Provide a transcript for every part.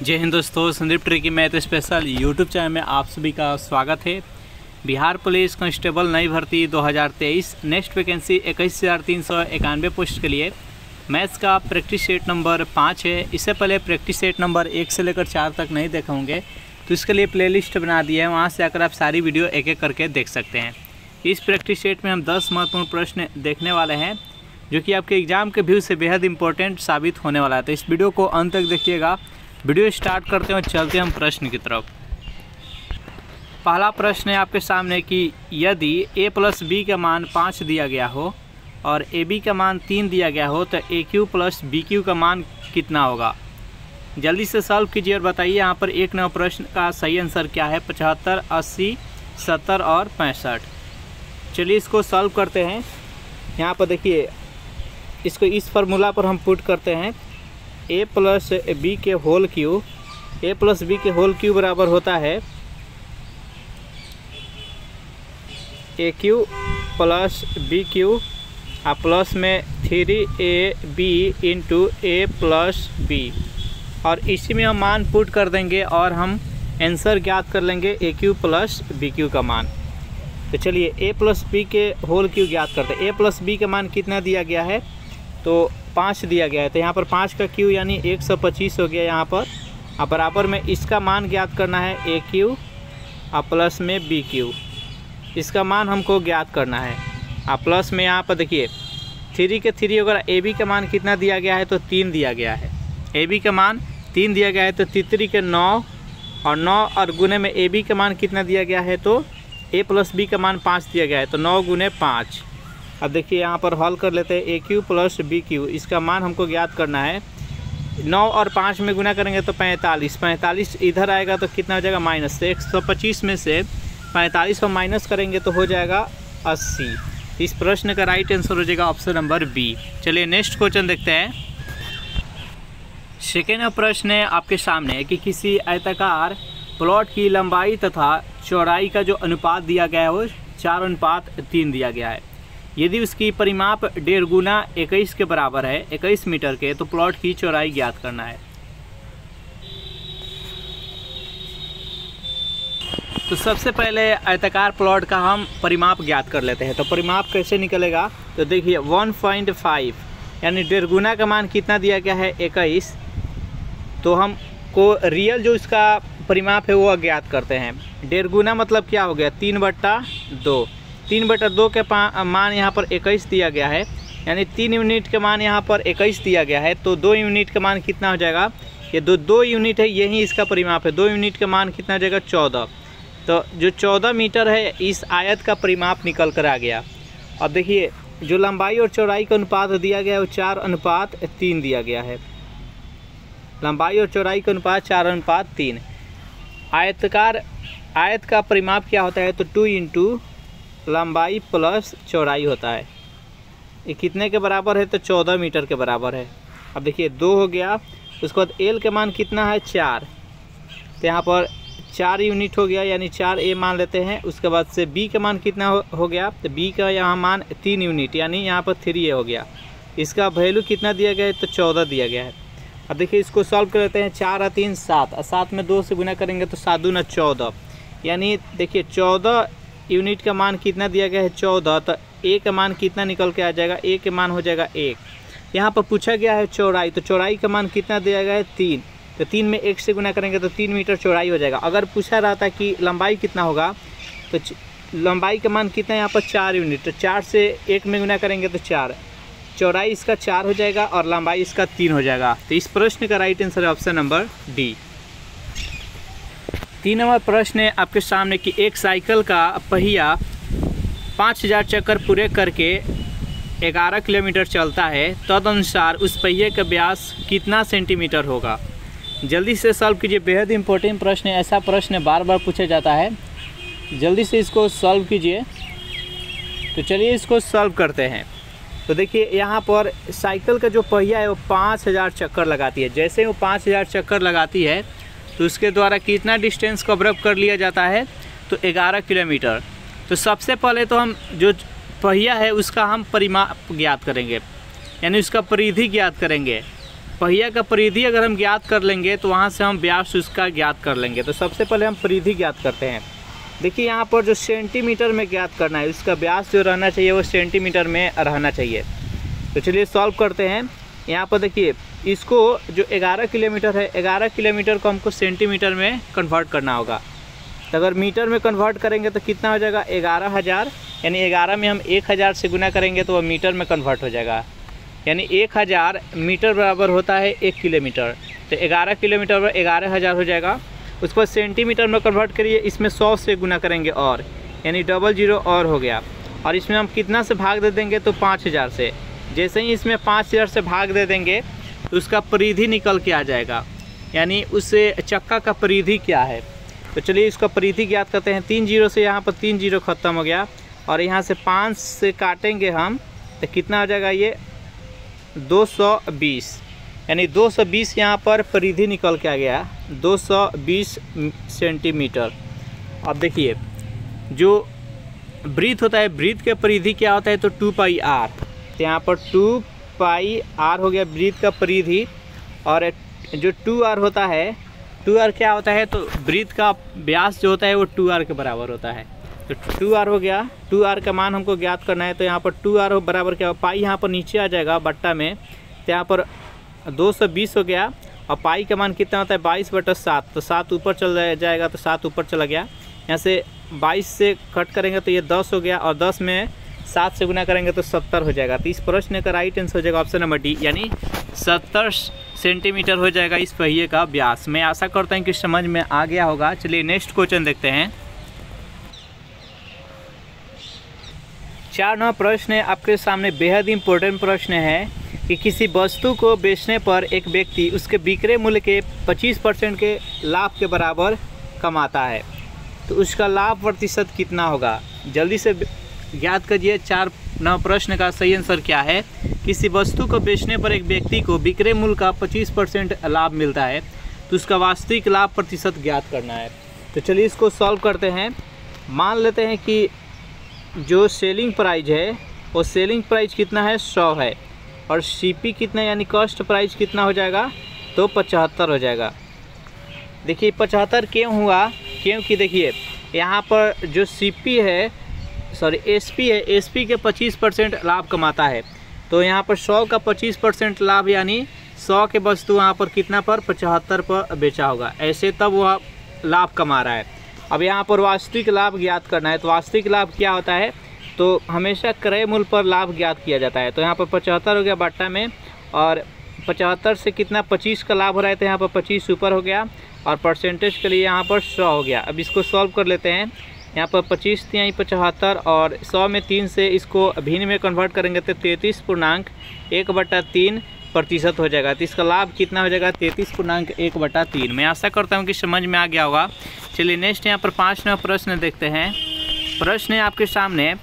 जय हिंद दोस्तों, Sandeep tricky math special YouTube channel में आप सभी का स्वागत है। बिहार पुलिस कांस्टेबल नई भर्ती 2023 नेक्स्ट वैकेंसी 21,391 पोस्ट के लिए मैथ्स का प्रैक्टिस सेट नंबर 5 है। इससे पहले प्रैक्टिस सेट नंबर 1 से लेकर 4 तक नहीं देखे होंगे तो इसके लिए प्लेलिस्ट बना दी है, वहाँ से आकर आप सारी वीडियो एक एक करके देख सकते हैं। इस प्रैक्टिस सेट में हम 10 महत्वपूर्ण प्रश्न देखने वाले हैं जो कि आपके एग्ज़ाम के व्यू से बेहद इंपॉर्टेंट साबित होने वाला है। तो इस वीडियो को अंत तक देखिएगा। वीडियो स्टार्ट करते हैं और चलते हैं हम प्रश्न की तरफ। पहला प्रश्न है आपके सामने कि यदि a प्लस बी का मान 5 दिया गया हो और ए बी का मान 3 दिया गया हो तो ए क्यू प्लस बी क्यू का मान कितना होगा। जल्दी से सॉल्व कीजिए और बताइए यहाँ पर 1 नंबर प्रश्न का सही आंसर क्या है। 75, 80, 70 और 65। चलिए इसको सॉल्व करते हैं। यहाँ पर देखिए, इसको इस फार्मूला पर हम पुट करते हैं। a प्लस बी के whole cube, a plus B के होल क्यू बराबर होता है A cube plus B cube और प्लस में 3ab इंटू ए प्लस बी, और इसी में हम मान पुट कर देंगे और हम आंसर ज्ञात कर लेंगे ए क्यू प्लस बी क्यू का मान। तो चलिए a प्लस बी के होल क्यू ज्ञात करते हैं। a प्लस बी का मान कितना दिया गया है तो 5 दिया गया है, तो यहाँ पर 5 का क्यू यानी 125 हो गया यहाँ पर। अब बराबर में इसका मान ज्ञात करना है ए क्यू और प्लस में बी क्यू, इसका मान हमको ज्ञात करना है। और प्लस में यहाँ पर देखिए 3 के 3 अगर ए बी का मान कितना दिया गया है तो 3 दिया गया है। ए बी का मान 3 दिया गया है तो 3 के 9 और 9 और गुने में ए बी का मान कितना दिया गया है तो ए प्लस बी का मान 5 दिया गया है, तो 9 गुने 5। अब देखिए यहाँ पर हल कर लेते हैं। ए क्यू प्लस बी क्यू, इसका मान हमको ज्ञात करना है। 9 और 5 में गुना करेंगे तो 45, 45 इधर आएगा तो कितना हो जाएगा माइनस। तो 125 में से 45 को माइनस करेंगे तो हो जाएगा 80। इस प्रश्न का राइट आंसर हो जाएगा ऑप्शन नंबर बी। चलिए नेक्स्ट क्वेश्चन देखते हैं। सेकेंड प्रश्न है आपके सामने कि किसी आयताकार प्लॉट की लंबाई तथा चौड़ाई का जो अनुपात दिया गया है वो 4:3 दिया गया है। यदि उसकी परिमाप 1.5 गुना 21 के बराबर है, 21 मीटर के, तो प्लॉट की चौड़ाई ज्ञात करना है। तो सबसे पहले आयताकार प्लॉट का हम परिमाप ज्ञात कर लेते हैं। तो परिमाप कैसे निकलेगा तो देखिए 1.5 यानी 1.5 गुना का मान कितना दिया गया है 21, तो हमको रियल जो इसका परिमाप है वो अज्ञात करते हैं। 1.5 गुना मतलब क्या हो गया 3/2, 3/2 के मान यहाँ पर 21 दिया गया है, यानी 3 यूनिट का मान यहाँ पर 21 दिया गया है, तो 2 यूनिट का मान कितना हो जाएगा। ये 2 यूनिट है, यही इसका परिमाप है। 2 यूनिट का मान कितना हो जाएगा 14। तो जो 14 मीटर है इस आयत का परिमाप निकल कर आ गया। अब देखिए जो लंबाई और चौड़ाई का अनुपात दिया गया है वो 4:3 दिया गया है। लंबाई और चौड़ाई का अनुपात 4:3। आयत का परिमाप क्या होता है तो 2 इंटू लंबाई प्लस चौड़ाई होता है। ये कितने के बराबर है तो 14 मीटर के बराबर है। अब देखिए 2 हो गया, उसके बाद एल के मान कितना है 4, तो यहाँ पर 4 यूनिट हो गया यानी 4a मान लेते हैं। उसके बाद से b का मान कितना हो गया तो b का यहाँ मान 3 यूनिट यानी यहाँ पर 3a हो गया। इसका वैल्यू कितना दिया गया है तो 14 दिया गया है। अब देखिए इसको सॉल्व कर लेते हैं। 4 और 3 7, 7 में 2 से गुना करेंगे तो 7 दूना 14, यानी देखिए 14 यूनिट का मान कितना दिया गया है 14, तो a का मान कितना निकल के आ जाएगा, a के मान हो जाएगा 1। यहाँ पर पूछा गया है चौड़ाई, तो चौड़ाई का मान कितना दिया गया है 3, तो 3 में 1 से गुना करेंगे तो 3 मीटर चौड़ाई हो जाएगा। अगर पूछा रहता कि लंबाई कितना होगा तो लंबाई का मान कितना है यहाँ पर 4 यूनिट, तो 4 से 1 में गुना करेंगे तो 4, चौड़ाई इसका 4 हो जाएगा और लंबाई इसका 3 हो जाएगा। तो इस प्रश्न का राइट आंसर है ऑप्शन नंबर डी। 3 नंबर प्रश्न है आपके सामने कि एक साइकिल का पहिया 5000 चक्कर पूरे करके 11 किलोमीटर चलता है, तदनुसार उस पहिए का व्यास कितना सेंटीमीटर होगा। जल्दी से सॉल्व कीजिए, बेहद इंपॉर्टेंट प्रश्न है। ऐसा प्रश्न बार बार पूछा जाता है, जल्दी से इसको सॉल्व कीजिए। तो चलिए इसको सॉल्व करते हैं। तो देखिए यहाँ पर साइकिल का जो पहिया है वो 5000 चक्कर लगाती है। जैसे वो 5000 चक्कर लगाती है तो उसके द्वारा कितना डिस्टेंस कवर अप कर लिया जाता है तो 11 किलोमीटर। तो सबसे पहले तो हम जो पहिया है उसका हम परिमाप ज्ञात करेंगे, यानी उसका परिधि ज्ञात करेंगे। पहिया का परिधि अगर हम ज्ञात कर लेंगे तो वहाँ से हम व्यास उसका ज्ञात कर लेंगे। तो सबसे पहले हम परिधि ज्ञात करते हैं। देखिए यहाँ पर जो सेंटीमीटर में ज्ञात करना है, उसका व्यास जो रहना चाहिए वो सेंटीमीटर में रहना चाहिए। तो चलिए सॉल्व करते हैं। यहाँ पर देखिए इसको जो 11 किलोमीटर है, 11 किलोमीटर को हमको सेंटीमीटर में कन्वर्ट करना होगा। तो अगर मीटर में कन्वर्ट करेंगे तो कितना हो जाएगा 11,000, यानी 11 में हम 1000 से गुना करेंगे तो वह मीटर में कन्वर्ट हो जाएगा। यानी 1000 मीटर बराबर होता है 1 किलोमीटर। तो 11 किलोमीटर पर 11,000 हो जाएगा। उसके बाद सेंटीमीटर में कन्वर्ट करिए, इसमें 100 से गुना करेंगे और, यानी 00 और हो गया। और इसमें हम कितना से भाग दे देंगे तो 5000 से। जैसे ही इसमें 5000 से भाग दे देंगे तो उसका परिधि निकल के आ जाएगा, यानी उस चक्का का परिधि क्या है। तो चलिए इसका परिधि ज्ञात करते हैं। 3 0 से यहाँ पर 3 0 ख़त्म हो गया और यहाँ से 5 से काटेंगे हम तो कितना हो जाएगा ये 220, यानी 220 यहाँ पर परिधि निकल के आ गया 220 सेंटीमीटर। अब देखिए जो वृत्त होता है, वृत्त के परिधि क्या होता है तो 2πr। तो यहाँ पर 2πr हो गया वृत्त का परिधि। और जो 2r होता है, 2r क्या होता है तो वृत्त का व्यास जो होता है वो 2r के बराबर होता है। तो 2r हो गया। 2r का मान हमको ज्ञात करना है। तो यहाँ पर 2r बराबर क्या, पाई यहाँ पर नीचे आ जाएगा बट्टा में। तो यहाँ पर 220 हो गया और पाई का मान कितना होता है 22/7। तो 7 ऊपर चल जाएगा, तो 7 ऊपर चला गया। यहाँ से 22 से कट करेंगे तो ये 10 हो गया और 10 में 7 से गुना करेंगे तो 70 हो जाएगा। तो इस प्रश्न का राइट आंसर हो जाएगा ऑप्शन नंबर डी, यानी 70 सेंटीमीटर हो जाएगा इस पहिए का व्यास। मैं आशा करता हूँ कि समझ में आ गया होगा। चलिए नेक्स्ट क्वेश्चन देखते हैं। 4 नंबर प्रश्न है आपके सामने, बेहद इंपॉर्टेंट प्रश्न है कि किसी वस्तु को बेचने पर एक व्यक्ति उसके बिक्री मूल्य के 25% के लाभ के बराबर कमाता है, तो उसका लाभ प्रतिशत कितना होगा। जल्दी से ज्ञात करिए 4 नंबर प्रश्न का सही आंसर क्या है। किसी वस्तु को बेचने पर एक व्यक्ति को बिक्री मूल्य का 25% लाभ मिलता है, तो उसका वास्तविक लाभ प्रतिशत ज्ञात करना है। तो चलिए इसको सॉल्व करते हैं। मान लेते हैं कि जो सेलिंग प्राइस है वो सेलिंग प्राइस कितना है 100 है और सीपी कितना यानी कॉस्ट प्राइस कितना हो जाएगा तो 75 हो जाएगा। देखिए 75 क्यों हुआ, क्योंकि देखिए यहाँ पर जो सीपी है एसपी है, एसपी के 25% लाभ कमाता है। तो यहाँ पर 100 का 25% लाभ यानी 100 के वस्तु वहाँ पर कितना पर 75 पर बेचा होगा, ऐसे तब वह लाभ कमा रहा है। अब यहाँ पर वास्तविक लाभ ज्ञात करना है। तो वास्तविक लाभ क्या होता है तो हमेशा क्रय मूल्य पर लाभ ज्ञात किया जाता है। तो यहाँ पर 75 हो गया बट्टा में और 75 से कितना 25 का लाभ हो रहा है, तो यहाँ पर 25 ऊपर हो गया और परसेंटेज के लिए यहाँ पर 100 हो गया। अब इसको सॉल्व कर लेते हैं। यहाँ पर 25 यहाँ 75 और 100 में 3 से इसको भिन्न में कन्वर्ट करेंगे तो 33.1/3% हो जाएगा। तो इसका लाभ कितना हो जाएगा 33.1/3। मैं आशा करता हूँ कि समझ में आ गया होगा। चलिए नेक्स्ट यहाँ पर 5 नंबर प्रश्न देखते हैं। प्रश्न है आपके सामने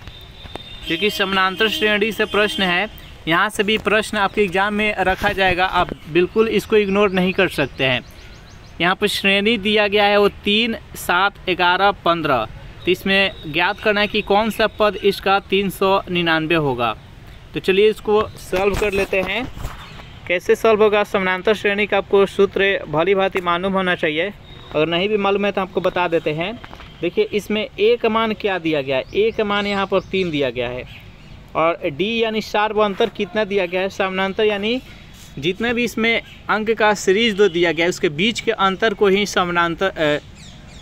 जो कि समानांतर श्रेणी से प्रश्न है। यहाँ से भी प्रश्न आपके एग्जाम में रखा जाएगा, आप बिल्कुल इसको इग्नोर नहीं कर सकते हैं। यहाँ पर श्रेणी दिया गया है वो 3, 7, 11, 15। तो इसमें ज्ञात करना है कि कौन सा पद इसका 399 होगा। तो चलिए इसको सॉल्व कर लेते हैं। कैसे सॉल्व होगा, समानांतर श्रेणी का आपको सूत्र भली भांति मालूम होना चाहिए, अगर नहीं भी मालूम है तो आपको बता देते हैं। देखिए इसमें ए का मान क्या दिया गया है, ए का मान यहाँ पर 3 दिया गया है और डी यानी सार्वअंतर कितना दिया गया है, समानांतर यानी जितने भी इसमें अंक का सीरीज दो दिया गया है उसके बीच के अंतर को ही समानांतर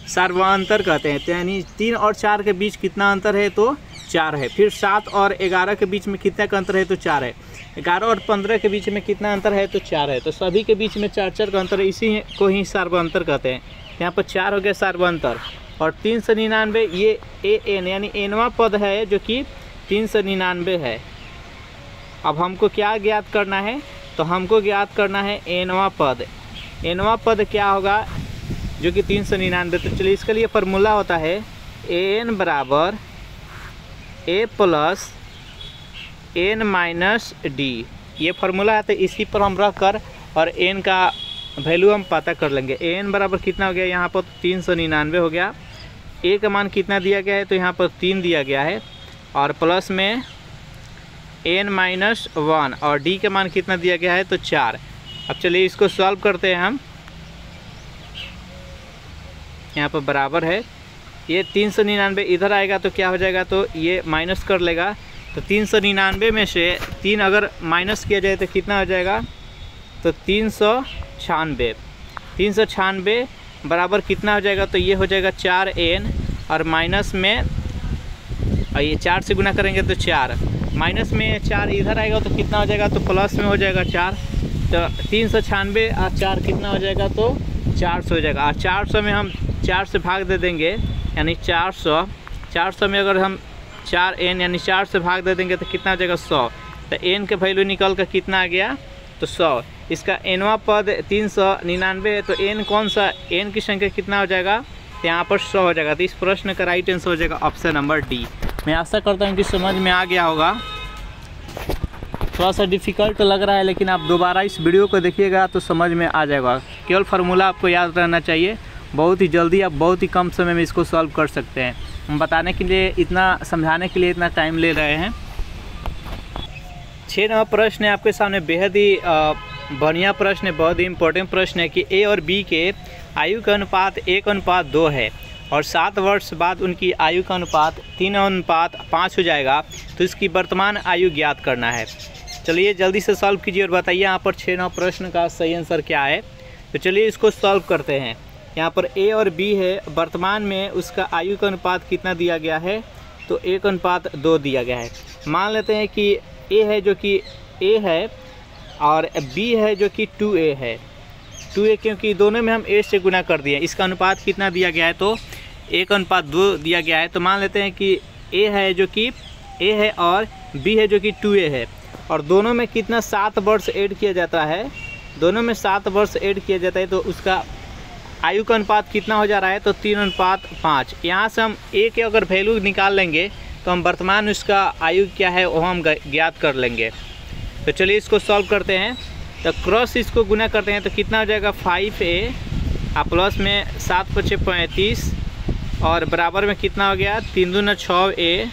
सार्वअंतर कहते हैं। तो यानी 3 और 4 के बीच कितना अंतर है तो 4 है। फिर 7 और 11 के बीच में कितना का अंतर है तो 4 है। 11 और 15 के बीच में कितना अंतर है तो 4 है। तो सभी के बीच में 4-4 का अंतर है, इसी को ही सार्वअंतर कहते हैं। यहाँ पर 4 हो गया सार्वअंतर और 399 ये एन यानी एनवा पद है जो कि 399 है। अब हमको क्या ज्ञात करना है तो हमको ज्ञात करना है एनवा पद। एनवा पद क्या होगा जो कि 399। तो चलिए इसके लिए फार्मूला होता है एन बराबर ए प्लस एन माइनस डी। ये फार्मूला है, तो इसी पर हम रख कर और एन का वैल्यू हम पता कर लेंगे। एन बराबर कितना हो गया, यहाँ पर 399 हो गया। ए का मान कितना दिया गया है तो यहाँ पर 3 दिया गया है और प्लस में n-1 और डी का मान कितना दिया गया है तो 4। अब चलिए इसको सॉल्व करते हैं हम। यहाँ पर बराबर है, ये 399 इधर आएगा तो क्या हो जाएगा, तो ये माइनस कर लेगा। तो 399 में से 3 अगर माइनस किया जाए तो कितना हो जाएगा, तो 396 बराबर कितना हो जाएगा, तो ये हो जाएगा 4n और माइनस में, और ये 4 से गुना करेंगे तो 4, माइनस में 4 इधर आएगा तो कितना हो जाएगा, तो प्लस में हो जाएगा 4। तो 396 और 4 कितना हो जाएगा, तो 400 हो जाएगा। और 400 में हम 4 से भाग दे देंगे यानी 400 में अगर हम 4n यानी 4 से भाग दे देंगे तो कितना हो जाएगा, 100। तो n के वैल्यू निकल कर कितना आ गया, तो 100। इसका nवां पद 399 है, तो n कौन सा, n की संख्या कितना हो जाएगा, तो यहाँ पर 100 हो जाएगा। तो इस प्रश्न का राइट आंसर हो जाएगा ऑप्शन नंबर डी। मैं आशा करता हूँ कि समझ में आ गया होगा। थोड़ा सा डिफ़िकल्ट लग रहा है, लेकिन आप दोबारा इस वीडियो को देखिएगा तो समझ में आ जाएगा। केवल फार्मूला आपको याद रहना चाहिए, बहुत ही जल्दी आप बहुत ही कम समय में इसको सॉल्व कर सकते हैं। हम बताने के लिए इतना, समझाने के लिए इतना टाइम ले रहे हैं। 6 नंबर प्रश्न है आपके सामने, बेहद ही बढ़िया प्रश्न है, बहुत ही इंपॉर्टेंट प्रश्न है कि ए और बी के आयु का अनुपात 1:2 है और 7 वर्ष बाद उनकी आयु का अनुपात 3:5 हो जाएगा, तो इसकी वर्तमान आयु ज्ञात करना है। चलिए जल्दी से सॉल्व कीजिए और बताइए यहाँ पर 6 नंबर प्रश्न का सही आंसर क्या है। तो चलिए इसको सॉल्व करते हैं। यहाँ पर ए और बी है, वर्तमान में उसका आयु का अनुपात कितना दिया गया है, तो 1:2 दिया गया है। मान लेते हैं कि ए है जो कि ए है और बी है जो कि 2a है। 2a क्योंकि दोनों में हम a से गुना कर दिए। इसका अनुपात कितना दिया गया है, तो 1:2 दिया गया है। तो मान लेते हैं कि a है जो कि a है और b है जो कि 2a है, और दोनों में कितना 7 वर्ष ऐड किया जाता है, दोनों में 7 वर्ष ऐड किया जाता है, तो उसका आयु का अनुपात कितना हो जा रहा है, तो 3:5। यहाँ से हम a के अगर वैल्यू निकाल लेंगे तो हम वर्तमान उसका आयु क्या है वो हम ज्ञात कर लेंगे। तो चलिए इसको सॉल्व करते हैं। तो क्रॉस इसको गुना करते हैं तो कितना हो जाएगा, 5a और प्लस में 7 × 5 = 35 और बराबर में कितना हो गया, 3 × 2 = 6a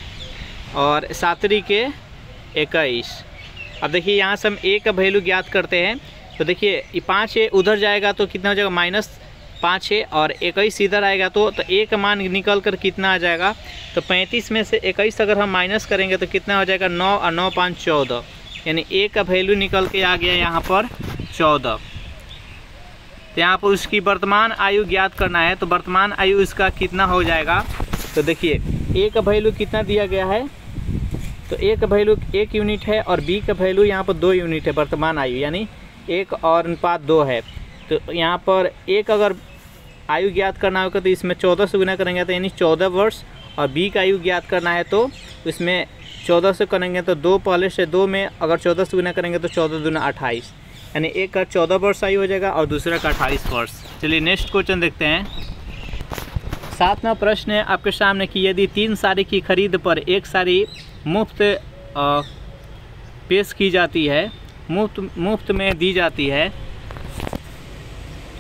और 7 × 21। अब देखिए यहाँ से हम a का वैल्यू ज्ञात करते हैं। तो देखिए ये 5a उधर जाएगा तो कितना हो जाएगा, -5a और 21 इधर आएगा तो a का मान निकल कर कितना आ जाएगा, तो 35 में से 21 अगर हम माइनस करेंगे तो कितना हो जाएगा, 9 और 9 × 5 = 14, यानी a का वैल्यू निकल के आ गया यहाँ पर 14। तो यहाँ पर उसकी वर्तमान आयु ज्ञात करना है। तो वर्तमान आयु इसका कितना हो जाएगा, तो देखिए a का वैल्यू कितना दिया गया है, तो a का वैल्यू 1 यूनिट है और b का वैल्यू यहाँ पर 2 यूनिट है। वर्तमान आयु यानी 1:2 है। तो यहाँ पर एक अगर आयु ज्ञात करना होगा तो इसमें 14 से गुना करेंगे तो यानी 14 वर्ष, और b का आयु ज्ञात करना है तो इसमें 14 से करेंगे तो 2 पहले से 2 में अगर 14 से गुना करेंगे तो 14 × 2 = 28, यानी एक का 14 वर्ष आयु हो जाएगा और दूसरा का 28 वर्ष। चलिए नेक्स्ट क्वेश्चन देखते हैं। 7वां प्रश्न है आपके सामने कि यदि 3 साड़ी की खरीद पर एक साड़ी मुफ्त पेश की जाती है, मुफ्त में दी जाती है,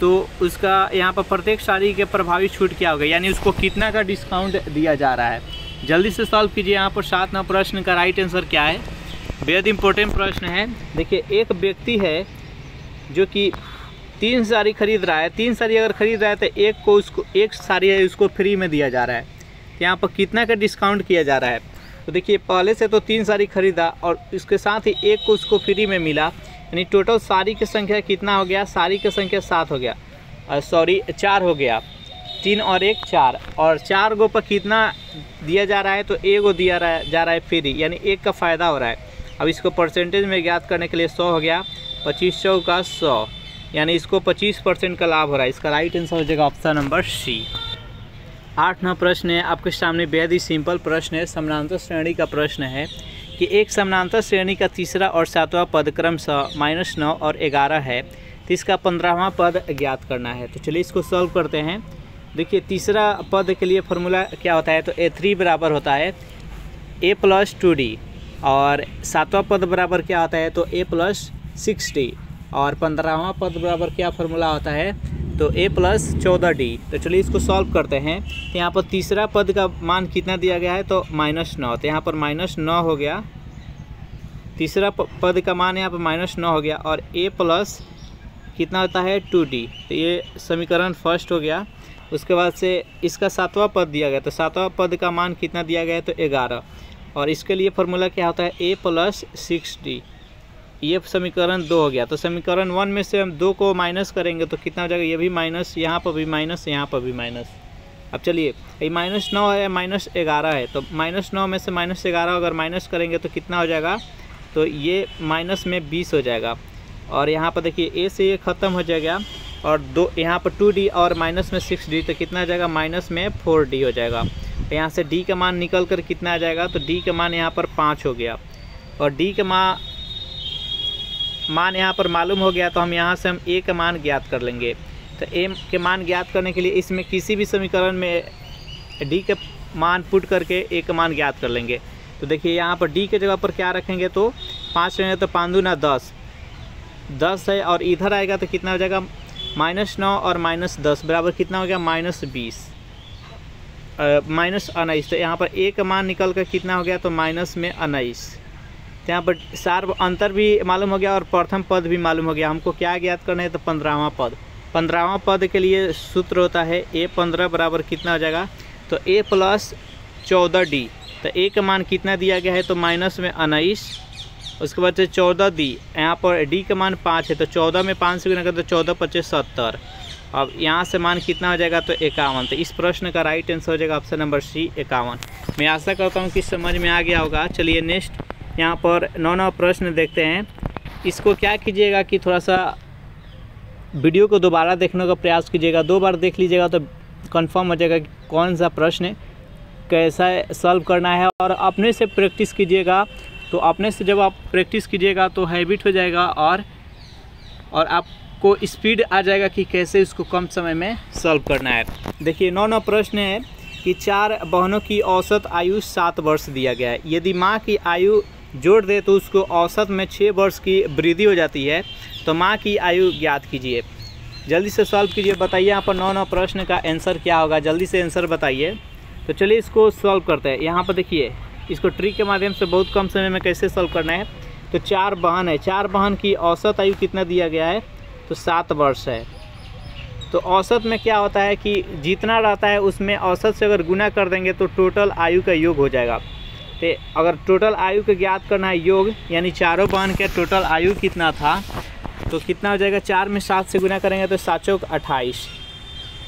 तो उसका यहाँ पर प्रत्येक साड़ी के प्रभावी छूट क्या होगा, यानी उसको कितना का डिस्काउंट दिया जा रहा है। जल्दी से सॉल्व कीजिए। यहाँ पर 7वां प्रश्न का राइट आंसर क्या है, बेहद इंपॉर्टेंट प्रश्न है। देखिए एक व्यक्ति है जो कि 3 साड़ी खरीद रहा है। 3 साड़ी अगर खरीद रहा है तो एक साड़ी है उसको फ्री में दिया जा रहा है। तो यहाँ पर कितना का डिस्काउंट किया जा रहा है, तो देखिए पहले से तो 3 साड़ी खरीदा और इसके साथ ही एक को उसको फ्री में मिला, यानी टोटल साड़ी की संख्या कितना हो गया, साड़ी की संख्या 7 हो गया, 4 हो गया। 3 और 1 4, और 4 गो पर कितना दिया जा रहा है, तो एक गो दिया जा रहा है फ्री, यानी एक का फ़ायदा हो रहा है। अब इसको परसेंटेज में ज्ञात करने के लिए 100 हो गया, 25 × 100, यानी इसको 25% का लाभ हो रहा है। इसका राइट आंसर हो जाएगा ऑप्शन नंबर सी। 8वां प्रश्न है आपके सामने, बेहद ही सिंपल प्रश्न है, समानांतर श्रेणी का प्रश्न है कि एक समानांतर श्रेणी का तीसरा और 7वां पद क्रमशः -9 और 11 है, तो इसका 15वां पद ज्ञात करना है। तो चलिए इसको सॉल्व करते हैं। देखिए तीसरा पद के लिए फॉर्मूला क्या होता है, तो a3 बराबर होता है a + 2d, और 7वां पद बराबर क्या होता है, तो a + 6d, और 15वां पद बराबर क्या फॉर्मूला होता है, तो a + 14d। तो चलिए इसको सॉल्व करते हैं। तो यहाँ पर तीसरा पद का मान कितना दिया गया है, तो -9, तो यहाँ पर -9 हो गया। तीसरा पद का मान यहाँ पर -9 हो गया, और a + कितना होता है 2D। तो ये समीकरण फर्स्ट हो गया। उसके बाद से इसका 7वां पद दिया गया, तो 7वां पद का मान कितना दिया गया है तो 11। और इसके लिए फार्मूला क्या होता है a + 6d। ये समीकरण 2 हो गया। तो समीकरण 1 में से हम 2 को माइनस करेंगे तो कितना हो जाएगा, ये भी माइनस, यहाँ पर भी माइनस, यहाँ पर भी माइनस। अब चलिए ये -9 है, -11 है, तो -9 में से -11 अगर माइनस करेंगे तो कितना हो जाएगा, तो ये माइनस में 20 हो जाएगा। और यहाँ पर देखिए a से ये ख़त्म हो जाएगा और 2 यहाँ पर 2d और माइनस में 6d, तो कितना आ जाएगा, माइनस में 4d हो जाएगा। यहाँ से d का मान निकल कर कितना आ जाएगा, तो d का मान यहाँ पर 5 हो गया। और d का मान यहाँ पर मालूम हो गया, तो हम यहाँ से हम a का मान ज्ञात कर लेंगे। तो a के मान ज्ञात करने के लिए इसमें किसी भी समीकरण में d के मान पुट करके a का मान ज्ञात कर लेंगे। तो देखिए यहाँ पर d के जगह पर क्या रखेंगे, तो 5 रहेंगे, तो 5 दूना 10 है, और इधर आएगा तो कितना हो जाएगा, -9 और -10 बराबर कितना हो गया, -20 -19। तो यहाँ पर a का मान निकल कर कितना हो गया, तो -19। तो यहाँ पर सार अंतर भी मालूम हो गया और प्रथम पद भी मालूम हो गया। हमको क्या ज्ञात करना है, तो 15वां पद। 15वां पद के लिए सूत्र होता है a15 बराबर कितना हो जाएगा, तो a + 14d। तो a का मान कितना दिया गया है, तो -19। उसके बाद से 14d, यहाँ पर d का मान 5 है, तो 14 में 5 से गुना करें तो 14 × 5 = 70। अब यहाँ से मान कितना हो जाएगा, तो 51। तो इस प्रश्न का राइट आंसर हो जाएगा ऑप्शन नंबर सी 51। मैं आशा करता हूँ कि समझ में आ गया होगा। चलिए नेक्स्ट यहाँ पर 9वां प्रश्न देखते हैं। इसको क्या कीजिएगा कि थोड़ा सा वीडियो को दोबारा देखने का प्रयास कीजिएगा। 2 बार देख लीजिएगा तो कंफर्म हो जाएगा कि कौन सा प्रश्न कैसा सॉल्व करना है। और अपने से प्रैक्टिस कीजिएगा, तो अपने से जब आप प्रैक्टिस कीजिएगा तो हैबिट हो जाएगा और आपको स्पीड आ जाएगा कि कैसे इसको कम समय में सॉल्व करना है। देखिए 9वां प्रश्न है कि 4 बहनों की औसत आयु 7 वर्ष दिया गया है। यदि माँ की आयु जोड़ दे तो उसको औसत में 6 वर्ष की वृद्धि हो जाती है, तो माँ की आयु ज्ञात कीजिए। जल्दी से सॉल्व कीजिए, बताइए यहाँ पर 9वां प्रश्न का आंसर क्या होगा, जल्दी से आंसर बताइए। तो चलिए इसको सॉल्व करते हैं। यहाँ पर देखिए इसको ट्रिक के माध्यम से बहुत कम समय में कैसे सॉल्व करना है। तो 4 बहन है, 4 बहन की औसत आयु कितना दिया गया है, तो 7 वर्ष है। तो औसत में क्या होता है कि जितना रहता है उसमें औसत से अगर गुना कर देंगे तो टोटल आयु का योग हो जाएगा। तो अगर टोटल आयु को ज्ञात करना है योग, यानी चारों बहन के टोटल आयु कितना था, तो कितना हो जाएगा, 4 में 7 से गुना करेंगे तो 7 × 28,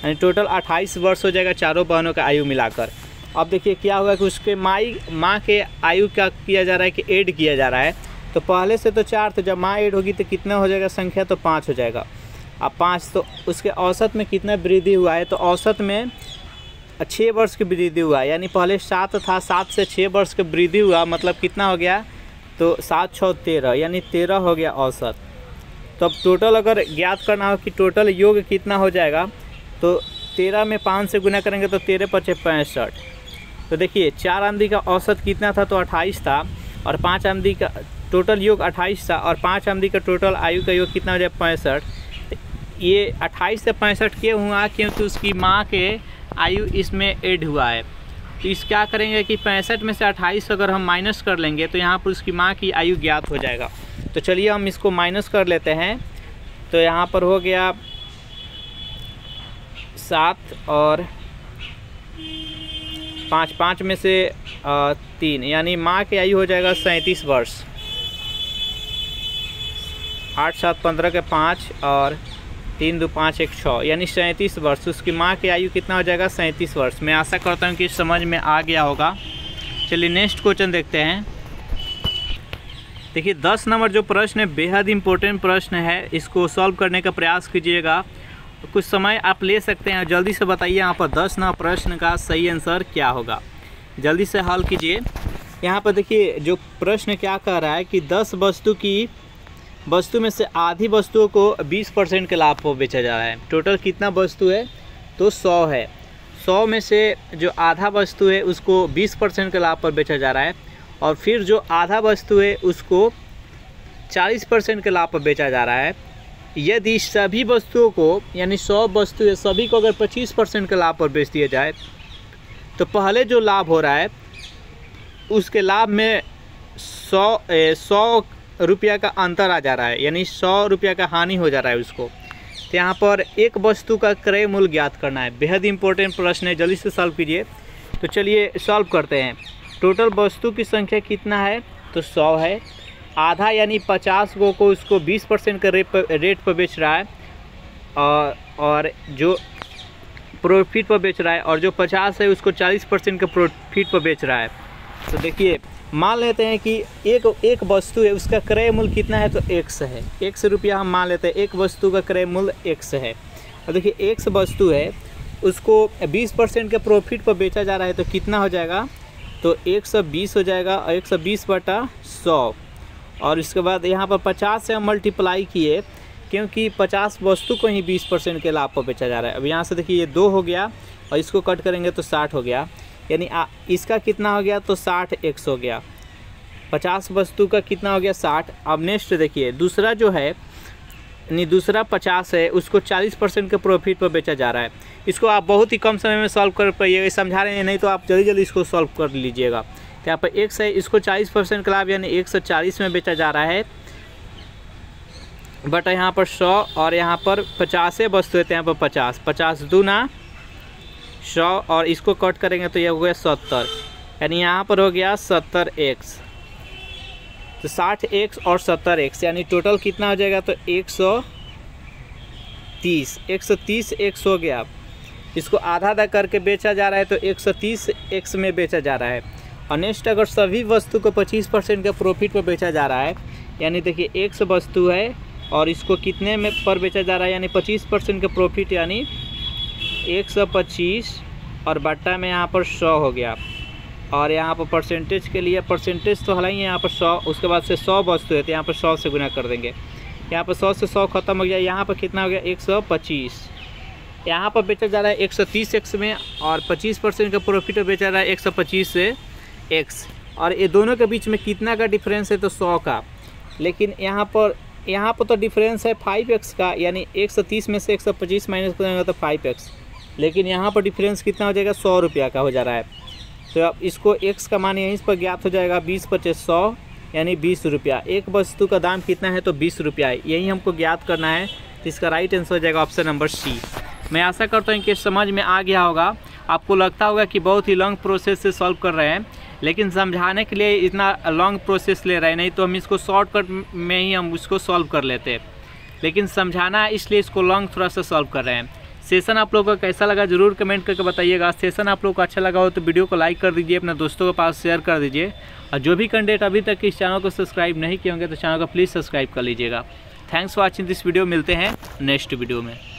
यानी टोटल 28 वर्ष हो जाएगा चारों बहनों का आयु मिलाकर। अब देखिए क्या होगा कि उसके माँ के आयु क्या किया जा रहा है कि ऐड किया जा रहा है। तो पहले से तो 4 तो जब माँ ऐड होगी तो कितना हो जाएगा संख्या, तो 5 हो जाएगा। अब 5 तो उसके औसत में कितना वृद्धि हुआ है, तो औसत में 6 वर्ष की वृद्धि हुआ है। यानी पहले 7 था, 7 से 6 वर्ष की वृद्धि हुआ, मतलब कितना हो गया, तो 7 × 6 = 13, यानी 13 हो गया औसत। तो अब टोटल अगर ज्ञात करना हो कि टोटल योग कितना हो जाएगा, तो 13 में 5 से गुना करेंगे तो 13 × 5 = 65। तो देखिए 4 आंधी का औसत कितना था, तो 28 था, और 5 आंधी का टोटल योग 28 था, और 5 आंधी का टोटल आयु का योग कितना हो जाए 65। ये 28 से 65 क्यों हुआ, क्योंकि उसकी माँ के आयु इसमें ऐड हुआ है। तो इस क्या करेंगे कि 65 में से 28 अगर हम माइनस कर लेंगे तो यहाँ पर उसकी माँ की आयु ज्ञात हो जाएगा। तो चलिए हम इसको माइनस कर लेते हैं। तो यहाँ पर हो गया 7 और 5 में से 3, यानी माँ की आयु हो जाएगा 37 वर्ष। 8 × 7 = 15 के 5 और 3 × 2 = 5 1 6, यानी 37 वर्ष। उसकी माँ की आयु कितना हो जाएगा, 37 वर्ष। मैं आशा करता हूँ कि समझ में आ गया होगा। चलिए नेक्स्ट क्वेश्चन देखते हैं। देखिए 10 नंबर जो प्रश्न है बेहद इम्पोर्टेंट प्रश्न है, इसको सॉल्व करने का प्रयास कीजिएगा। तो कुछ समय आप ले सकते हैं, जल्दी से बताइए यहाँ पर 10 नंबर प्रश्न का सही आंसर क्या होगा, जल्दी से हल कीजिए। यहाँ पर देखिए जो प्रश्न क्या कह रहा है कि 10 वस्तु में से आधी वस्तुओं को 20% के लाभ पर बेचा जा रहा है। टोटल कितना वस्तु है, तो 100 है। 100 में से जो आधा वस्तु है उसको 20% के लाभ पर बेचा जा रहा है, और फिर जो आधा वस्तु है उसको 40% के लाभ पर बेचा जा रहा है। यदि सभी वस्तुओं को, यानी 100 वस्तु है, सभी को अगर 25% के लाभ पर बेच दिया जाए तो पहले जो लाभ हो रहा है उसके लाभ में 100 रुपया का अंतर आ जा रहा है, यानी 100 रुपया का हानि हो जा रहा है उसको। तो यहाँ पर एक वस्तु का क्रय मूल्य ज्ञात करना है। बेहद इंपॉर्टेंट प्रश्न है, जल्दी से सॉल्व कीजिए। तो चलिए सॉल्व करते हैं। टोटल वस्तु की संख्या कितना है, तो 100 है। आधा यानी 50 को उसको 20% का रेट पर बेच रहा है और जो प्रॉफिट पर बेच रहा है, और जो 50 है उसको 40% का प्रॉफिट पर बेच रहा है। तो देखिए मान लेते हैं कि एक वस्तु है, उसका क्रय मूल्य कितना है, तो x है। x रुपया हम मान लेते हैं, एक वस्तु का क्रय मूल्य x है। और देखिए x वस्तु है, उसको 20% के प्रॉफिट पर बेचा जा रहा है, तो कितना हो जाएगा, तो 120 हो जाएगा। और 120/100 और इसके बाद यहाँ पर 50 से हम मल्टीप्लाई किए, क्योंकि 50 वस्तु को ही 20% के लाभ पर बेचा जा रहा है। अब यहाँ से देखिए ये 2 हो गया और इसको कट करेंगे तो 60 हो गया, यानी इसका कितना हो गया, तो 60x हो गया। 50 वस्तु का कितना हो गया, 60। अब नेक्स्ट देखिए दूसरा जो है, यानी दूसरा 50 है, उसको 40% के प्रॉफिट पर बेचा जा रहा है। इसको आप बहुत ही कम समय में सॉल्व कर पाइएगा, समझा रहे हैं, नहीं तो आप जल्दी जल्दी इसको सॉल्व कर लीजिएगा। तो यहाँ पर x है, इसको 40% का लाभ यानी 140 में बेचा जा रहा है, बट यहाँ पर 100 और यहाँ पर 50 वस्तु है, तो यहाँ पर 50 दूना 100 और इसको कट करेंगे तो यह हो गया 70, यानी यहाँ पर हो गया 70x। तो 60x और 70x यानी टोटल कितना हो जाएगा, तो 130x हो गया। इसको आधा आधा करके बेचा जा रहा है, तो 130x में बेचा जा रहा है। और नेक्स्ट अगर सभी वस्तु को 25% का प्रॉफिट पर बेचा जा रहा है, यानी देखिए x वस्तु है और इसको कितने में पर बेचा जा रहा है, यानी 25% का प्रॉफिट, यानी 125 और बट्टा में यहाँ पर 100 हो गया। और यहाँ पर परसेंटेज के लिए परसेंटेज तो हलाएंगे, यहाँ पर 100, उसके बाद से 100 वस्तु है, तो यहाँ पर 100 से गुना कर देंगे। यहाँ पर 100 से 100 खत्म हो गया, यहाँ पर कितना हो गया, 125। यहाँ पर बेचा जा रहा है 130x में और 25% का प्रॉफिट बेचा जा रहा है 125 से x, और ये दोनों के बीच में कितना का डिफरेंस है, तो 100 का। लेकिन यहाँ पर तो डिफरेंस है 5x का, यानी 130 में से 125 माइनस करेंगे तो 5x, लेकिन यहाँ पर डिफरेंस कितना हो जाएगा, 100 रुपया का हो जा रहा है। तो अब इसको x का मान यहीं पर ज्ञात हो जाएगा, 20/100 यानी 20 रुपया। एक वस्तु का दाम कितना है, तो 20 रुपया है, यही हमको ज्ञात करना है। तो इसका राइट आंसर हो जाएगा ऑप्शन नंबर सी। मैं आशा करता हूँ कि समझ में आ गया होगा। आपको लगता होगा कि बहुत ही लॉन्ग प्रोसेस से सॉल्व कर रहे हैं, लेकिन समझाने के लिए इतना लॉन्ग प्रोसेस ले रहे हैं, नहीं तो हम इसको शॉर्टकट में ही हम उसको सॉल्व कर लेते। लेकिन समझाना है इसलिए इसको लॉन्ग थोड़ा सा सॉल्व कर रहे हैं। सेशन आप लोगों को कैसा लगा ज़रूर कमेंट करके बताइएगा। सेशन आप लोगों को अच्छा लगा हो तो वीडियो को लाइक कर दीजिए, अपने दोस्तों के पास शेयर कर दीजिए, और जो भी कैंडिडेट अभी तक इस चैनल को सब्सक्राइब नहीं किए होंगे तो चैनल को प्लीज़ सब्सक्राइब कर लीजिएगा। Thanks for watching this video. मिलते हैं नेक्स्ट वीडियो में।